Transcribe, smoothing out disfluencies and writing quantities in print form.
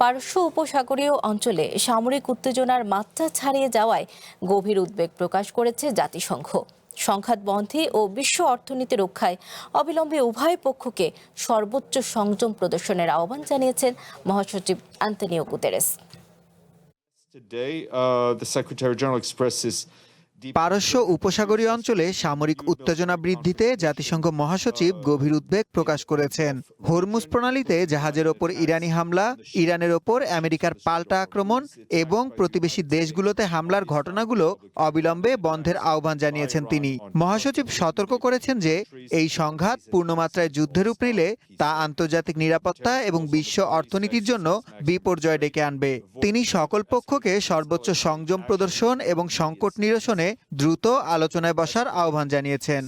পারস্য উপসাগরীয় অঞ্চলে সামরিক উত্তেজনার মাত্রা ছাড়িয়ে যাওয়ায় গভীর উদ্বেগ প্রকাশ করেছে জাতিসংঘ। সংঘাত বন্ধে ও বিশ্ব অর্থনীতি রক্ষায় অবিলম্বে উভয় পক্ষকে সর্বোচ্চ সংযম প্রদর্শনের আহ্বান জানিয়েছেন মহাসচিব আন্তোনিও গুতেরেস। পারস্য উপসাগরীয় অঞ্চলে সামরিক উত্তেজনা বৃদ্ধিতে জাতিসংঘ মহাসচিব গভীর উদ্বেগ প্রকাশ করেছেন। হরমুজ প্রণালীতে জাহাজের ওপর ইরানি হামলা, ইরানের ওপর আমেরিকার পাল্টা আক্রমণ এবং প্রতিবেশী দেশগুলোতে হামলার ঘটনাগুলো অবিলম্বে বন্ধের আহ্বান জানিয়েছেন তিনি। মহাসচিব সতর্ক করেছেন যে এই সংঘাত পূর্ণমাত্রায় যুদ্ধের রূপ নিলে তা আন্তর্জাতিক নিরাপত্তা এবং বিশ্ব অর্থনীতির জন্য বিপর্যয় ডেকে আনবে। তিনি সকল পক্ষকে সর্বোচ্চ সংযম প্রদর্শন এবং সংকট নিরসনে দ্রুত আলোচনায় বসার আহ্বান জানিয়েছেন।